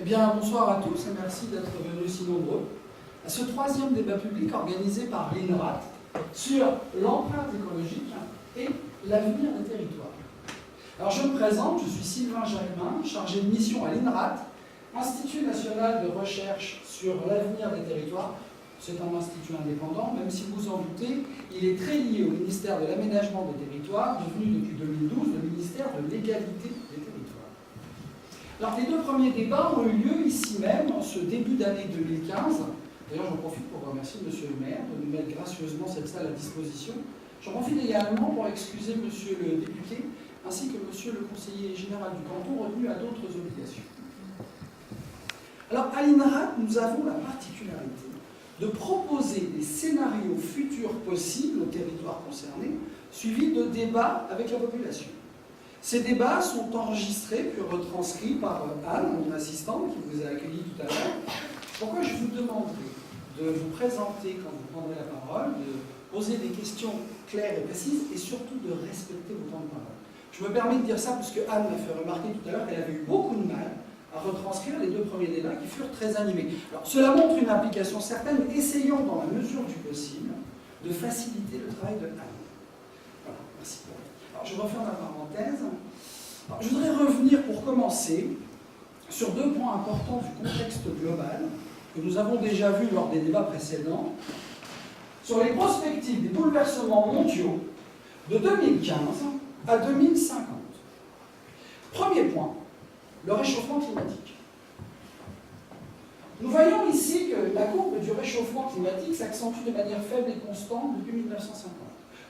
Eh bien, bonsoir à tous et merci d'être venus si nombreux à ce troisième débat public organisé par l'INRAT sur l'empreinte écologique et l'avenir des territoires. Alors, je me présente, je suis Sylvain Jacquemin, chargé de mission à l'INRAT, Institut national de recherche sur l'avenir des territoires. C'est un institut indépendant, même si vous en doutez, il est très lié au ministère de l'Aménagement des Territoires, devenu depuis 2012 le ministère de l'Égalité des Territoires. Alors, les deux premiers débats ont eu lieu ici même, en ce début d'année 2015. D'ailleurs, j'en profite pour remercier Monsieur le maire de nous mettre gracieusement cette salle à disposition. J'en profite également pour excuser Monsieur le député, ainsi que Monsieur le conseiller général du canton, retenu à d'autres obligations. Alors, à l'INRAT, nous avons la particularité de proposer des scénarios futurs possibles aux territoires concernés, suivis de débats avec la population. Ces débats sont enregistrés puis retranscrits par Anne, mon assistante, qui vous a accueilli tout à l'heure. Pourquoi je vous demanderai de vous présenter quand vous prendrez la parole, de poser des questions claires et précises, et surtout de respecter vos temps de parole. Je me permets de dire ça parce que Anne m'a fait remarquer tout à l'heure qu'elle avait eu beaucoup de mal à retranscrire les deux premiers débats qui furent très animés. Alors, cela montre une implication certaine. Essayons, dans la mesure du possible, de faciliter le travail de Anne. Voilà, merci pour elle. Alors, je referme la parenthèse. Alors, je voudrais revenir, pour commencer, sur deux points importants du contexte global que nous avons déjà vus lors des débats précédents, sur les perspectives des bouleversements mondiaux de 2015 à 2050. Premier point. Le réchauffement climatique. Nous voyons ici que la courbe du réchauffement climatique s'accentue de manière faible et constante depuis 1950,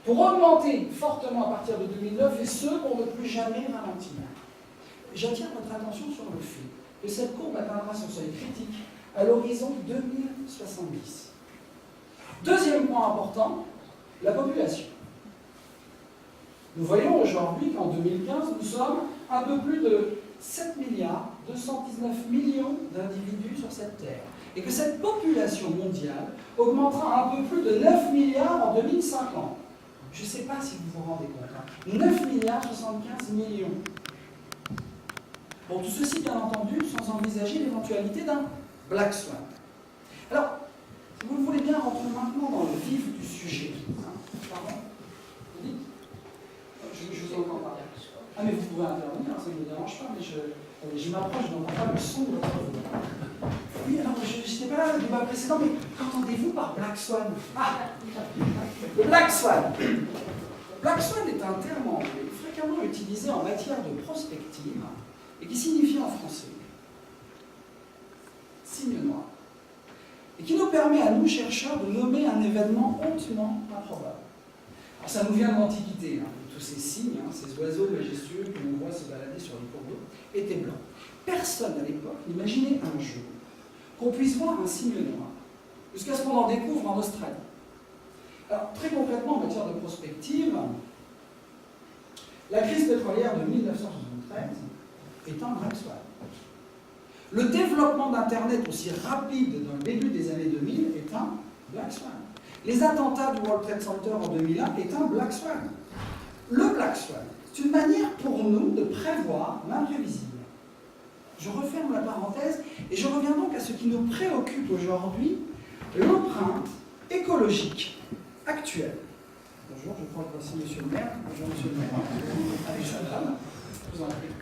pour augmenter fortement à partir de 2009, et ce, pour ne plus jamais ralentir. J'attire votre attention sur le fait que cette courbe atteindra son seuil critique à l'horizon 2070. Deuxième point important, la population. Nous voyons aujourd'hui qu'en 2015, nous sommes un peu plus de 7 milliards 219 millions d'individus sur cette Terre. Et que cette population mondiale augmentera un peu plus de 9 milliards en 2050. Je ne sais pas si vous vous rendez compte. 9 milliards 75 millions. Bon, tout ceci, bien entendu, sans envisager l'éventualité d'un Black Swan. Alors, si vous le voulez bien, rentrons maintenant dans le vif du sujet. Pardon ? Vous dites ? Je vous entends parler. Ah, mais vous pouvez intervenir, ça ne me dérange pas, mais je m'approche, je n'entends pas le son de votre voix. Oui, alors, je n'étais pas là le débat précédent, mais qu'entendez-vous par Black Swan? Ah, le Black Swan. Black Swan est un terme anglais fréquemment utilisé en matière de prospective et qui signifie en français signe noir, et qui nous permet à nous, chercheurs, de nommer un événement hautement improbable. Alors, ça nous vient de l'Antiquité, hein. Tous ces signes, hein, ces oiseaux majestueux que l'on voit se balader sur les cours d'eau, étaient blancs. Personne à l'époque n'imaginait un jour qu'on puisse voir un signe noir, jusqu'à ce qu'on en découvre en Australie. Alors, très concrètement, en matière de prospective, la crise pétrolière de 1973 est un Black Swan. Le développement d'Internet aussi rapide dans le début des années 2000 est un Black Swan. Les attentats du World Trade Center en 2001 est un Black Swan. Le Black Swan, c'est une manière pour nous de prévoir l'imprévisible. Je referme la parenthèse et je reviens donc à ce qui nous préoccupe aujourd'hui, l'empreinte écologique actuelle. Bonjour, je crois que voici Monsieur le maire. Bonjour Monsieur le maire. Avec Chantal, je vous en prie.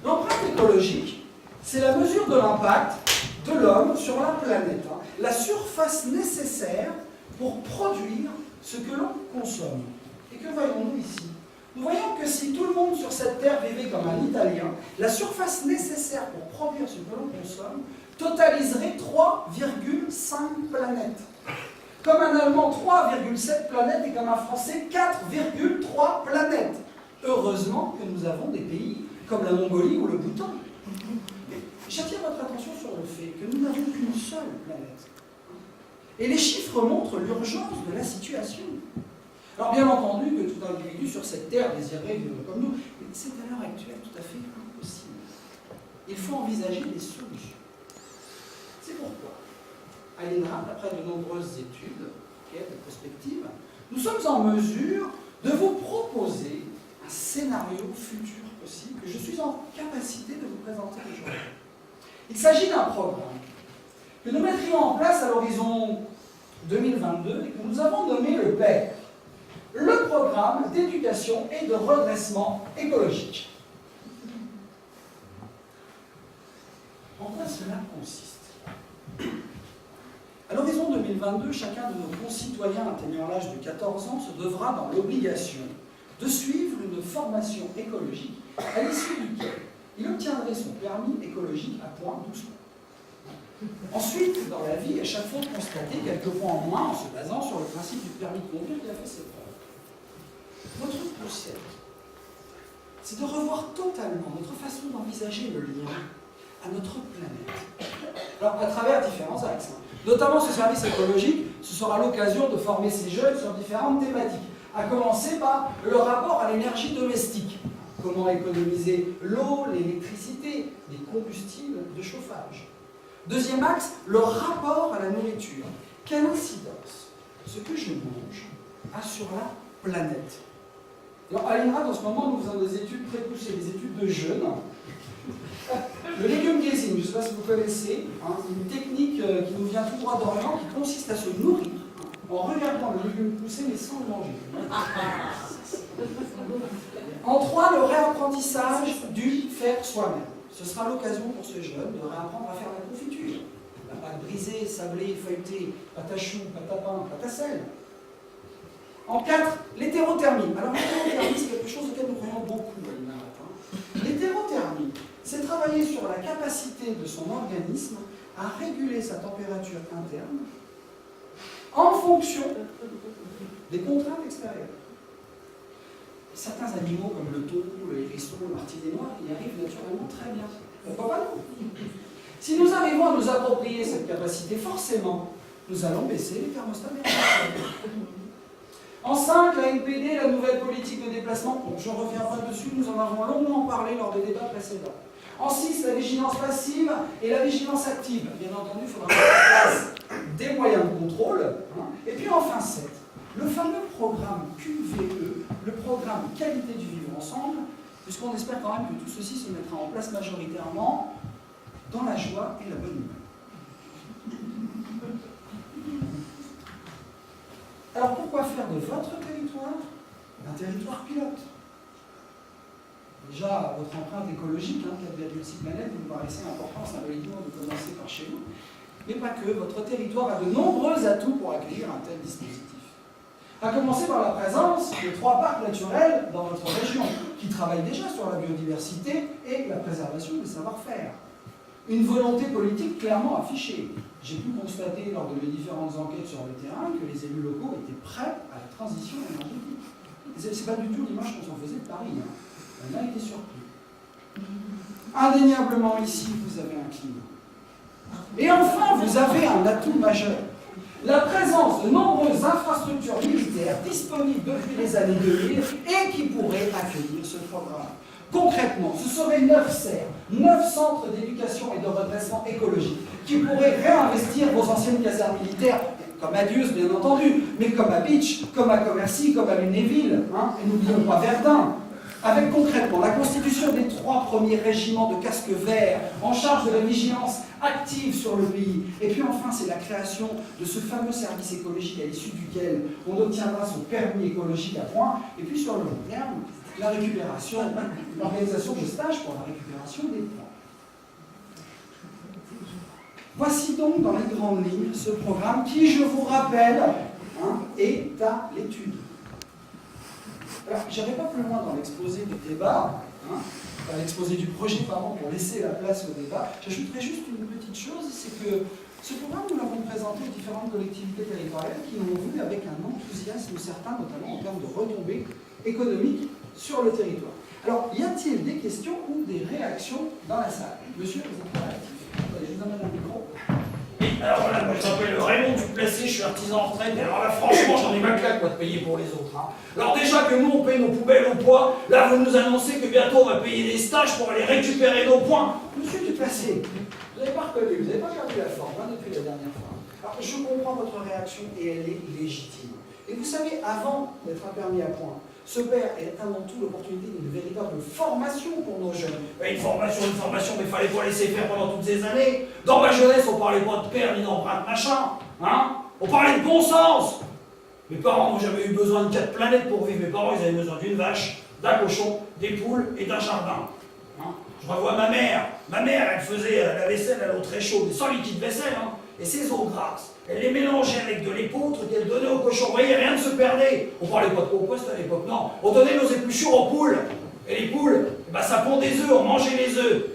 L'empreinte écologique, c'est la mesure de l'impact de l'homme sur la planète, la surface nécessaire pour produire ce que l'on consomme. Et que voyons-nous ici? Nous voyons que si tout le monde sur cette terre vivait comme un Italien, la surface nécessaire pour produire ce que l'on consomme totaliserait 3,5 planètes. Comme un Allemand, 3,7 planètes, et comme un Français, 4,3 planètes. Heureusement que nous avons des pays comme la Mongolie ou le Bhoutan. J'attire votre attention sur le fait que nous n'avons qu'une seule planète. Et les chiffres montrent l'urgence de la situation. Alors bien entendu que tout individu sur cette terre désirerait vivre comme nous, mais c'est à l'heure actuelle tout à fait impossible. Il faut envisager des solutions. C'est pourquoi, à l'INRAP, après de nombreuses études, enquêtes et prospectives, nous sommes en mesure de vous proposer un scénario futur possible que je suis en capacité de vous présenter aujourd'hui. Il s'agit d'un programme que nous mettrions en place à l'horizon 2022 et que nous avons nommé le PER, le programme d'éducation et de redressement écologique. En quoi cela consiste? À l'horizon 2022, chacun de nos concitoyens atteignant l'âge de 14 ans se devra dans l'obligation de suivre une formation écologique à l'issue duquel il obtiendrait son permis écologique à points doucement. Ensuite, dans la vie, à chaque fois de constater quelques points en moins en se basant sur le principe du permis de conduire qui a fait ses preuves. Notre procès, c'est de revoir totalement notre façon d'envisager le lien à notre planète. Alors, à travers différents axes. Notamment ce service écologique, ce sera l'occasion de former ces jeunes sur différentes thématiques, à commencer par le rapport à l'énergie domestique. Comment économiser l'eau, l'électricité, les combustibles de chauffage. Deuxième axe, le rapport à la nourriture. Quelle incidence ce que je mange a sur la planète? Alors, à l'INRAP, en ce moment, nous faisons des études très poussées, des études de jeunes. Le légume gazing, je ne sais pas si vous connaissez, c'est une technique qui nous vient tout droit d'Orient, qui consiste à se nourrir en regardant le légume pousser mais sans le manger. En 3, le réapprentissage du faire soi-même. Ce sera l'occasion pour ce jeune de réapprendre à faire la confiture. La pâte brisée, sablée, feuilletée, pâte à choux, pâte à pain, pâte à sel. En 4, l'hétérothermie. Alors l'hétérothermie, c'est quelque chose auquel nous croyons beaucoup à l'INRAP. L'hétérothermie, c'est travailler sur la capacité de son organisme à réguler sa température interne en fonction des contraintes extérieures. Certains animaux comme le taureau, le hérisson, le martinet noir y arrivent naturellement très bien. Pourquoi pas nous? Si nous arrivons à nous approprier cette capacité, forcément, nous allons baisser les thermostats. En 5, la NPD, la nouvelle politique de déplacement. Bon, je reviendrai dessus, nous en avons longuement parlé lors des débats précédents. En 6, la vigilance passive et la vigilance active. Bien entendu, il faudra mettre en place des moyens de contrôle. Et puis enfin 7, le fameux programme QVE, le programme Qualité du Vivre Ensemble, puisqu'on espère quand même que tout ceci se mettra en place majoritairement dans la joie et la bonne humeur. Alors pourquoi faire de votre territoire un territoire pilote? Déjà, votre empreinte écologique, 4,6 planètes, vous paraissez important symboliquement de commencer par chez vous. Mais pas que, votre territoire a de nombreux atouts pour accueillir un tel dispositif. À commencer par la présence de 3 parcs naturels dans votre région, qui travaillent déjà sur la biodiversité et la préservation des savoir-faire. Une volonté politique clairement affichée. J'ai pu constater lors de mes différentes enquêtes sur le terrain que les élus locaux étaient prêts à la transition énergétique. Ce n'est pas du tout l'image qu'on s'en faisait de Paris. On a été surpris. Indéniablement ici, vous avez un climat. Et enfin, vous avez un atout majeur. La présence de nombreuses infrastructures militaires disponibles depuis les années 2000 et qui pourraient accueillir ce programme. Concrètement, ce seraient 9 serres, 9 centres d'éducation et de redressement écologique qui pourraient réinvestir vos anciennes casernes militaires, comme à Dieuze bien entendu, mais comme à Bitche, comme à Commercy, comme à Lunéville, et n'oublions pas Verdun. Avec concrètement la constitution des 3 premiers régiments de casques verts en charge de la vigilance active sur le pays. Et puis enfin, c'est la création de ce fameux service écologique à l'issue duquel on obtiendra son permis écologique à point. Et puis sur le long terme, la récupération, l'organisation de stages pour la récupération des points. Voici donc dans les grandes lignes ce programme qui, je vous rappelle, est à l'étude. Alors, je n'irai pas plus loin dans l'exposé du débat, dans l'exposé du projet, pardon, pour laisser la place au débat. J'ajouterai juste une petite chose, c'est que ce programme, nous l'avons présenté aux différentes collectivités territoriales qui l'ont vu avec un enthousiasme certain, notamment en termes de retombées économiques sur le territoire. Alors, y a-t-il des questions ou des réactions dans la salle? Monsieur, vous êtes réactif. Allez, je vous amène un micro. Oui, alors voilà, moi je m'appelle Raymond Duplessis, je suis artisan en retraite, et alors là franchement j'en ai ma claque moi de payer pour les autres. Alors déjà que nous on paye nos poubelles au poids, là vous nous annoncez que bientôt on va payer des stages pour aller récupérer nos points. Monsieur Duplessis, vous n'avez pas reconnu, vous n'avez pas perdu la forme depuis la dernière fois. Alors je comprends votre réaction et elle est légitime. Et vous savez, avant d'être un permis à points, ce père est avant tout l'opportunité d'une véritable formation pour nos jeunes. Une formation, mais il fallait pas laisser faire pendant toutes ces années. Dans ma jeunesse, on parlait pas de père ni d'empreinte machin. On parlait de bon sens. Mes parents n'ont jamais eu besoin de 4 planètes pour vivre. Mes parents, ils avaient besoin d'une vache, d'un cochon, des poules et d'un jardin. Je revois ma mère. Ma mère, elle faisait la vaisselle à l'eau très chaude, mais sans liquide vaisselle. Et ces eaux grasses, elle les mélangeait avec de l'épeautre qu'elle donnait aux cochons. Vous voyez, rien ne se perdait. On parlait pas de compost à l'époque, non. On donnait nos épluchures aux poules. Et les poules, ça pond des œufs, on mangeait les œufs.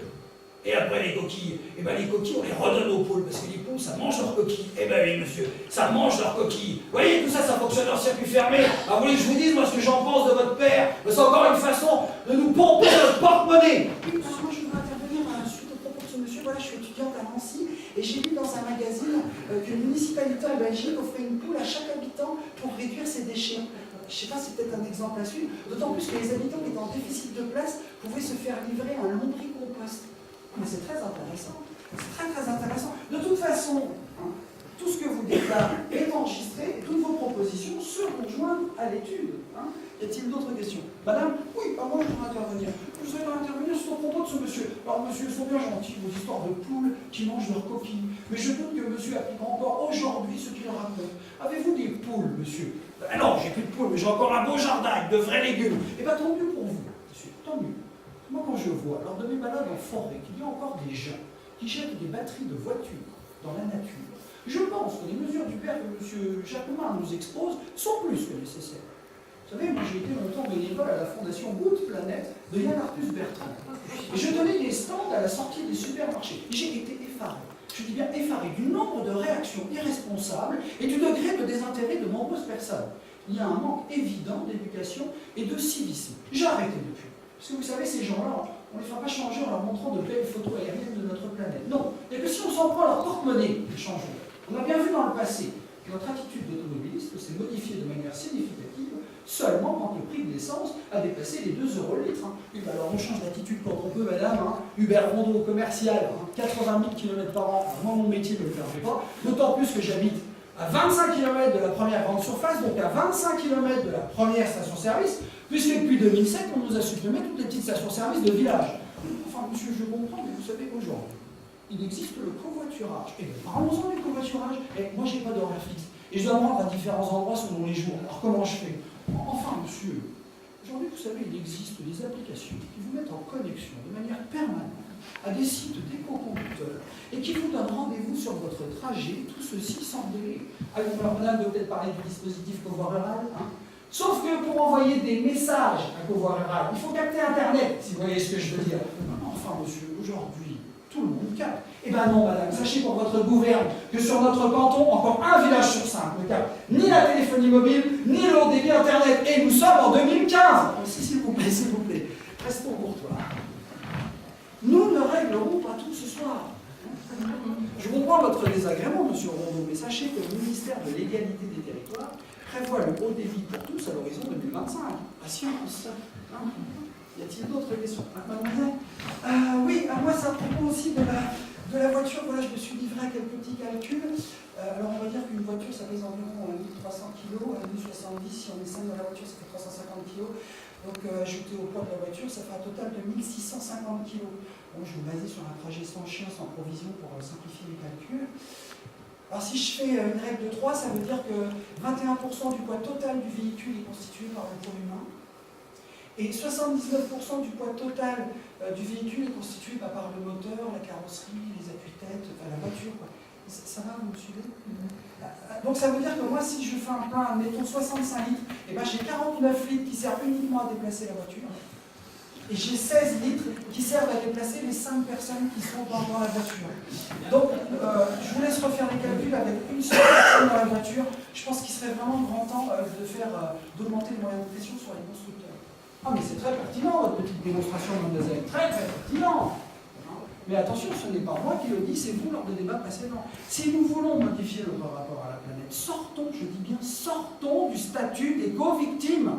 Et après les coquilles, les coquilles, on les redonne aux poules, parce que les poules, ça mange leurs coquilles. Eh ben oui, monsieur, ça mange leurs coquilles. Vous voyez, tout ça, ça fonctionne en circuit fermé. Alors, vous voulez que je vous dise, moi, ce que j'en pense de votre père? C'est encore une façon de nous pomper notre porte-monnaie. Oui, moi, je voudrais intervenir suite au propos de ce monsieur. Voilà, je suis étudiante à Nancy, et j'ai lu dans un magazine qu'une municipalité en Belgique offrait une poule à chaque habitant pour réduire ses déchets. Je ne sais pas, c'est peut-être un exemple à suivre, d'autant plus que les habitants qui étaient en déficit de place pouvaient se faire livrer un lombricompost. Mais c'est très intéressant. C'est très très intéressant. De toute façon, tout ce que vous dites là est enregistré et toutes vos propositions seront jointes à l'étude. Y a-t-il d'autres questions? Madame? Oui, moi je voudrais intervenir. Je voudrais intervenir sur le propos de ce monsieur. Alors monsieur, ils sont bien gentils, vos histoires de poules qui mangent leurs coquilles. Mais je doute que monsieur applique encore aujourd'hui ce qu'il raconte. Avez-vous des poules, monsieur? Non, j'ai plus de poules, mais j'ai encore un beau jardin avec de vrais légumes. Eh bien, tant mieux pour vous, monsieur, tant mieux. Moi, quand je vois, lors de mes balades en forêt, qu'il y a encore des gens qui jettent des batteries de voitures dans la nature, je pense que les mesures du père que M. Jacquemin nous expose sont plus que nécessaires. Vous savez, moi j'ai été longtemps bénévole à la fondation Good Planet de Yann Arthus Bertrand. Et je tenais des stands à la sortie des supermarchés. J'ai été effaré, je dis bien effaré, du nombre de réactions irresponsables et du degré de désintérêt de nombreuses personnes. Il y a un manque évident d'éducation et de civisme. J'ai arrêté depuis. Parce que vous savez, ces gens-là, on ne les fera pas changer en leur montrant de belles photos aériennes de notre planète. Non, et que si on s'en prend leur porte-monnaie, ils changeront. On a bien vu dans le passé que notre attitude d'automobiliste s'est modifiée de manière significative seulement quand le prix de l'essence a dépassé les 2 € le litre. Et alors on change d'attitude quand on peut, madame. Hubert Rondeau, commercial, 80 000 km par an. Moi, mon métier ne me le permet pas. D'autant plus que j'habite à 25 km de la première grande surface, donc à 25 km de la première station-service, puisque depuis 2007, on nous a supprimé toutes les petites stations-service de village. Enfin, monsieur, je comprends, mais vous savez qu'aujourd'hui, il existe le covoiturage. Et bien, parlons-en du covoiturage. Et moi, je n'ai pas d'horaire fixe. Et je dois me rendre à différents endroits selon les jours. Alors, comment je fais? Enfin, monsieur, aujourd'hui, vous savez, il existe des applications qui vous mettent en connexion de manière permanente à des sites d'éco-conducteurs et qui vous donnent rendez-vous sur votre trajet, tout ceci sans délai. Alors, madame doit peut-être parler du dispositif Convoi Rural, Sauf que pour envoyer des messages à Convoi Rural, il faut capter Internet, si vous voyez ce que je veux dire. Enfin, monsieur, aujourd'hui, tout le monde capte. Eh bien non, madame, sachez pour votre gouverne que sur notre canton, encore un village sur 5 ne capte ni la téléphonie mobile, ni le haut débit Internet. Et nous sommes en 2015. Si, s'il vous plaît, restons courtois. Nous ne réglerons pas tout ce soir. Je comprends votre désagrément, monsieur Rondeau, mais sachez que le ministère de l'égalité des territoires prévoit le haut débit pour tous à l'horizon 2025. Patience. Y a-t-il d'autres questions? Mademoiselle? Oui, moi, c'est à propos aussi de la voiture. Voilà, je me suis livré à quelques petits calculs. Alors, on va dire qu'une voiture, ça pèse environ 1300 kg, 1070. Si on est 5 dans la voiture, ça fait 350 kg. Donc, ajouté au poids de la voiture, ça fait un total de 1650 kg. Bon, je vais me baser sur un trajet sans chien, sans provision pour simplifier les calculs. Alors, si je fais une règle de 3, ça veut dire que 21% du poids total du véhicule est constitué par le poids humain. Et 79% du poids total du véhicule est constitué par le moteur, la carrosserie, les appuis-têtes, enfin la voiture, quoi. Ça va, vous me suivez? Donc ça veut dire que moi, si je fais un plein, admettons 65 litres, et ben j'ai 49 litres qui servent uniquement à déplacer la voiture. Et j'ai 16 litres qui servent à déplacer les 5 personnes qui sont dans la voiture. Donc, je vous laisse refaire les calculs avec une seule personne dans la voiture. Je pense qu'il serait vraiment grand temps d'augmenter les moyens de pression sur les constructeurs. Ah, mais c'est très pertinent, votre petite démonstration, mademoiselle. Très, très pertinent. Mais attention, ce n'est pas moi qui le dis, c'est vous lors des débats précédents. Si nous voulons modifier notre rapport à la planète, sortons, je dis bien, sortons du statut d'éco-victime.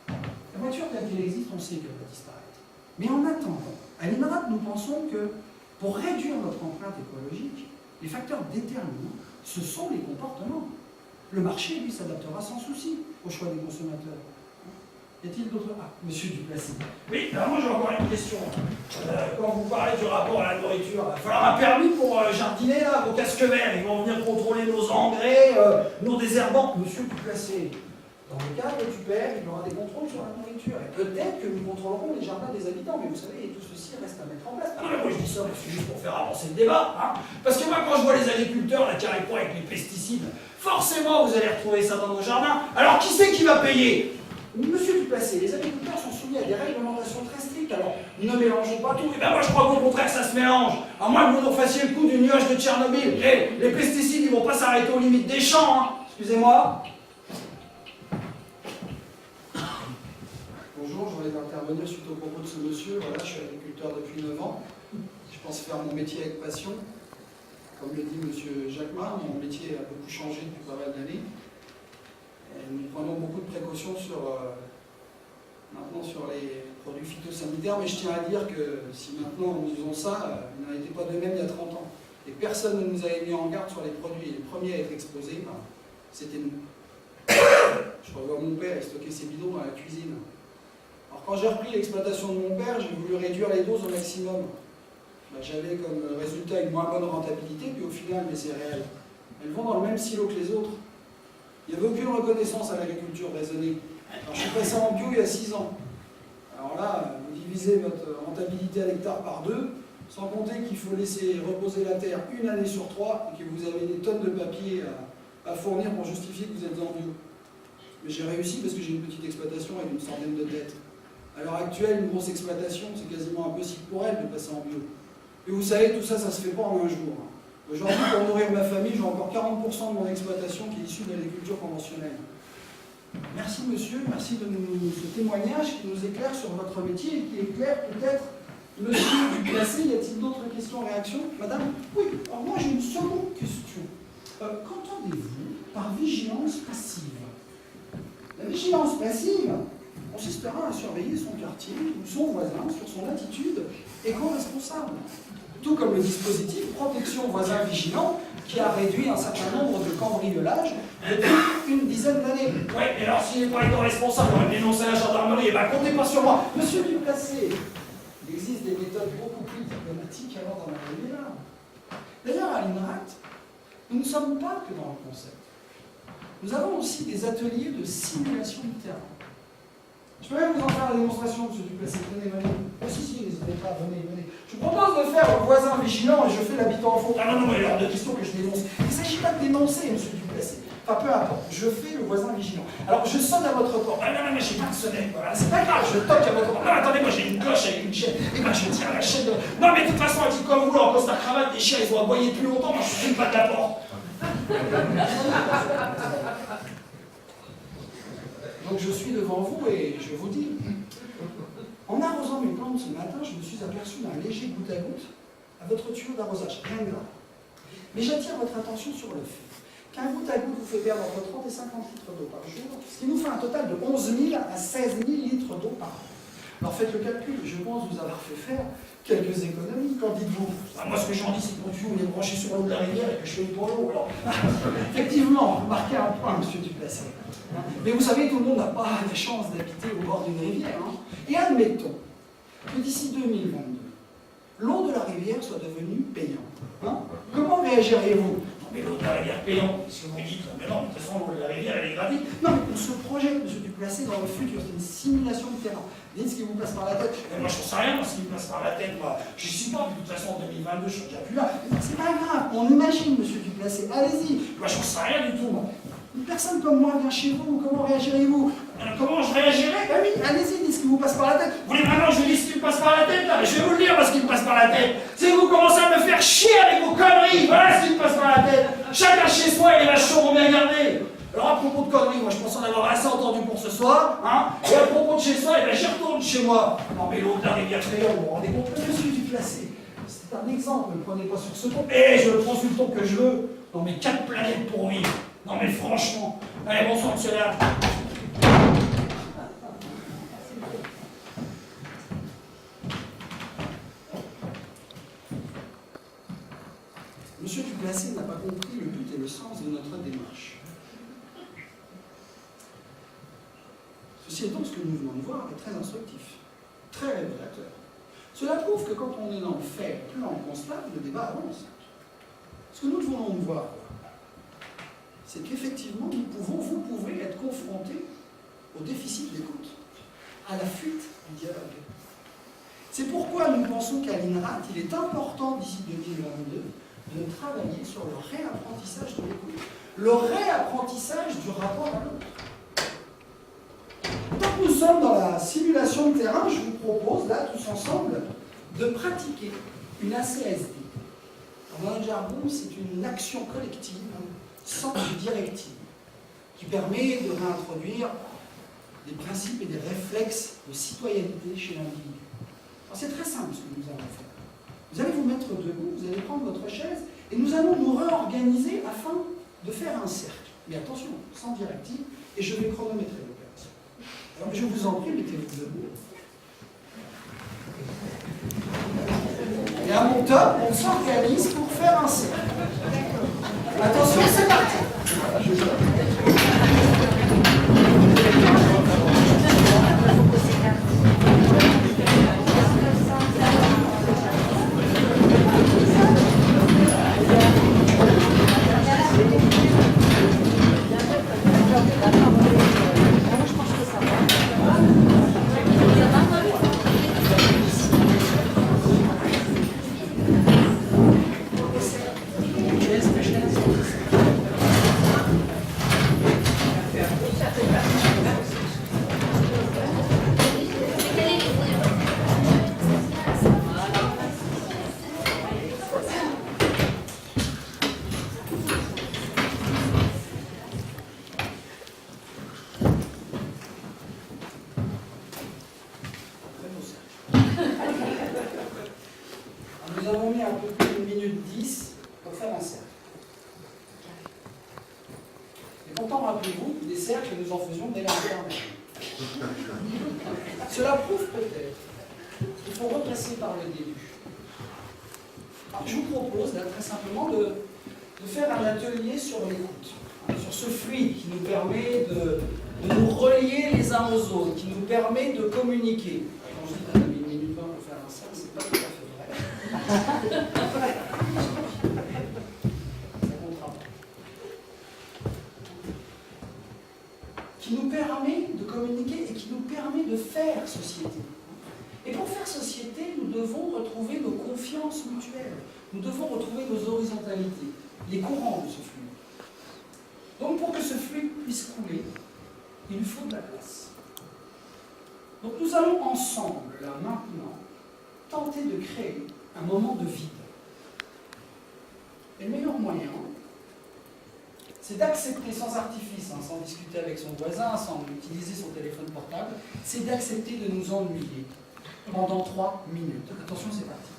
La voiture telle qu'elle existe, on sait qu'elle va disparaître. Mais en attendant, à l'INRAD, nous pensons que pour réduire notre empreinte écologique, les facteurs déterminants, ce sont les comportements. Le marché, lui, s'adaptera sans souci au choix des consommateurs. Y a-t-il d'autres... Ah, monsieur Duplessis. Oui, alors moi j'ai encore une question. Quand vous parlez du rapport à la nourriture, il va falloir un permis pour jardiner, là, vos casques verts. Ils vont venir contrôler nos engrais, nos désherbants. Monsieur Duplessis, dans le cas où tu perds, il y aura des contrôles sur la nourriture. Et peut-être que nous contrôlerons les jardins des habitants. Mais vous savez, tout ceci reste à mettre en place. Non, mais moi je dis ça, c'est juste pour faire avancer le débat. Hein. Parce que moi, quand je vois les agriculteurs là, qui n'arrivent pas avec les pesticides, forcément vous allez retrouver ça dans nos jardins. Alors qui c'est qui va payer? Monsieur Duplessis, les agriculteurs sont soumis à des réglementations très strictes, alors ne mélangeons pas tout. Et bien moi je crois qu'au contraire ça se mélange. À moins que vous nous fassiez le coup du nuage de Tchernobyl. Et les pesticides ils vont pas s'arrêter aux limites des champs, hein. Excusez-moi. Bonjour, je voulais intervenir suite au propos de ce monsieur. Voilà, je suis agriculteur depuis 9 ans. Je pense faire mon métier avec passion. Comme le dit monsieur Jacquemart, mon métier a beaucoup changé depuis pas mal d'années. Nous prenons beaucoup de précautions maintenant sur les produits phytosanitaires, mais je tiens à dire que si maintenant nous usons ça, il n'en était pas de même il y a 30 ans. Et personne ne nous avait mis en garde sur les produits. Les premiers à être exposés, c'était nous. Je revois mon père, il stockait ses bidons dans la cuisine. Alors quand j'ai repris l'exploitation de mon père, j'ai voulu réduire les doses au maximum. J'avais comme résultat une moins bonne rentabilité, puis au final, mes céréales, elles vont dans le même silo que les autres. Il n'y avait aucune reconnaissance à l'agriculture raisonnée. Alors, je suis passé en bio il y a 6 ans. Alors là, vous divisez votre rentabilité à l'hectare par 2, sans compter qu'il faut laisser reposer la terre 1 année sur 3 et que vous avez des tonnes de papier à fournir pour justifier que vous êtes en bio. Mais j'ai réussi parce que j'ai une petite exploitation avec une centaine de têtes. À l'heure actuelle, une grosse exploitation, c'est quasiment impossible pour elle de passer en bio. Et vous savez, tout ça, ça ne se fait pas en un jour. Aujourd'hui, pour nourrir ma famille, j'ai encore 40% de mon exploitation qui est issue de l'agriculture conventionnelle. Merci monsieur, merci de ce témoignage qui nous éclaire sur votre métier et qui éclaire peut-être monsieur Duplessis. Y a-t-il d'autres questions, réactions? Madame? Oui, alors moi j'ai une seconde question. Qu'entendez-vous par vigilance passive? La vigilance passive consistera à surveiller son quartier ou son voisin sur son attitude éco-responsable. Tout comme le dispositif protection voisin vigilant qui a réduit un certain nombre de cambriolages depuis une dizaine d'années. Oui, mais alors s'il n'est pas éco-responsable, on va dénoncer à la gendarmerie, et bien comptez pas sur moi. Monsieur Duplessis, il existe des méthodes beaucoup plus diplomatiques alors d'en arriver là. D'ailleurs, à l'INRAT, nous ne sommes pas que dans le concept. Nous avons aussi des ateliers de simulation de terrain. Je peux même vous en faire la démonstration, monsieur Duplessis. Venez, venez. Oh, si, n'hésitez pas, venez, venez. Je vous propose de faire le voisin vigilant et je fais l'habitant en faux. Ah non, il est hors de question que je dénonce. Il ne s'agit pas de dénoncer, monsieur Duplessis. Enfin, peu importe. Je fais le voisin vigilant. Alors, je sonne à votre porte. Ah non, mais j'ai pas de sonnette. Voilà. C'est pas grave, je toque à votre porte. Non, attendez, moi j'ai une cloche avec une chaîne. Et ben je tiens la chaîne. Non, mais de toute façon, un type comme vous, là, en costard cravate, les chiens, ils vont aboyer plus longtemps. Moi, je suis pas de la porte. Donc, je suis devant vous et je vous dis. En arrosant mes plantes ce matin, je me suis aperçu d'un léger goutte à goutte à votre tuyau d'arrosage, rien de grave. Mais j'attire votre attention sur le fait qu'un goutte à goutte vous fait perdre entre 30 et 50 litres d'eau par jour, ce qui nous fait un total de 11 000 à 16 000 litres d'eau par an. Alors faites le calcul, je pense vous avoir fait faire quelques économies, qu'en dites-vous? Moi, ce que j'en dis, c'est que mon tuyau est branché sur l'eau de la rivière et que je fais pour l'eau. Alors... Effectivement, vous marquez un point, monsieur Duplessis. Mais vous savez, tout le monde n'a pas la chance d'habiter au bord d'une rivière. Et admettons que d'ici 2022, l'eau de la rivière soit devenue payante. Comment réagiriez-vous? mais l'eau de la rivière payante, si vous me dites, mais non, de toute façon, l'eau de la rivière, elle est gratuite. Non, mais on se projette, monsieur Duplessis, dans le futur, c'est une simulation de terrain. Dites ce qui vous passe par la tête. Mais moi, je ne sais rien, ce qui me passe par la tête, moi. Je suis pas, de toute façon, en 2022, je suis déjà plus là. C'est pas grave, on imagine, monsieur Duplessis, allez-y. Moi, je ne sais rien du tout, moi. Une personne comme moi vient chez vous, comment réagirez-vous? Comment je réagirais? Ah oui, allez-y, dites ce qui vous passe par la tête. Vous voulez vraiment que je vous dise ce qui me passe par la tête, là? Je vais vous le dire, ce qui me passe par la tête. C'est que vous commencez à me faire chier avec vos conneries. Voilà ce qui me passe par la tête. Chacun chez soi et les vaches sont bien gardées. Alors, à propos de conneries, moi, je pense en avoir assez entendu pour ce soir, hein. Et à propos de chez soi, eh ben, j'y retourne chez moi. Non, mais l'eau de la rivière Crayon, vous vous rendez compte? Monsieur Duplessis, c'est un exemple, ne le prenez pas sur ce ton. Et je le prends sur le ton que je veux. Non, mais 4 planètes pour vivre. Non, mais franchement. Allez, bonsoir, monsieur là. Monsieur Duplessis n'a pas compris le but et le sens de notre démarche. Ceci étant, ce que nous venons de voir est très instructif, très révélateur. Cela prouve que quand on est dans le fait, plus on constate, le débat avance. Ce que nous devons voir, c'est qu'effectivement, vous pouvez être confronté au déficit d'écoute, à la fuite du dialogue. C'est pourquoi nous pensons qu'à l'INRAT, il est important d'ici 2022 de travailler sur le réapprentissage de l'écoute, le réapprentissage du rapport à l'autre. Tant que nous sommes dans la simulation de terrain, je vous propose, là, tous ensemble, de pratiquer une ACSD. Dans un jargon, c'est une action collective sans directive, qui permet de réintroduire des principes et des réflexes de citoyenneté chez l'individu. C'est très simple ce que nous allons faire. Vous allez vous mettre debout, vous allez prendre votre chaise, et nous allons nous réorganiser afin de faire un cercle. Mais attention, sans directive, et je vais chronométrer l'opération. Alors je vous en prie, mettez-vous debout. Et à mon top, on s'organise pour faire un cercle. Attention, c'est parti. Nous avons mis un peu plus d'1 minute 10 pour faire un cercle. Et pourtant, rappelez-vous, des cercles, nous en faisions dès la maternelle. Cela prouve peut-être qu'il faut repasser par le début. Alors, je vous propose, là, très simplement, de faire un atelier sur l'écoute, sur ce fluide qui nous permet de nous relier les uns aux autres, qui nous permet de communiquer. Quand je dis qu'on avait 1 minute 20 pour faire un cercle, c'est pas tout à fait vrai. Ça comptera pas. Qui nous permet de communiquer et qui nous permet de faire société. Et pour faire société, nous devons retrouver nos confiances mutuelles. Nous devons retrouver nos horizontalités, les courants de ce fluide. Donc pour que ce fluide puisse couler, il lui faut de la place. Donc nous allons ensemble, là maintenant, tenter de créer un moment de vide. Et le meilleur moyen, c'est d'accepter sans artifice, hein, sans discuter avec son voisin, sans utiliser son téléphone portable, c'est d'accepter de nous ennuyer pendant 3 minutes. Attention, c'est parti.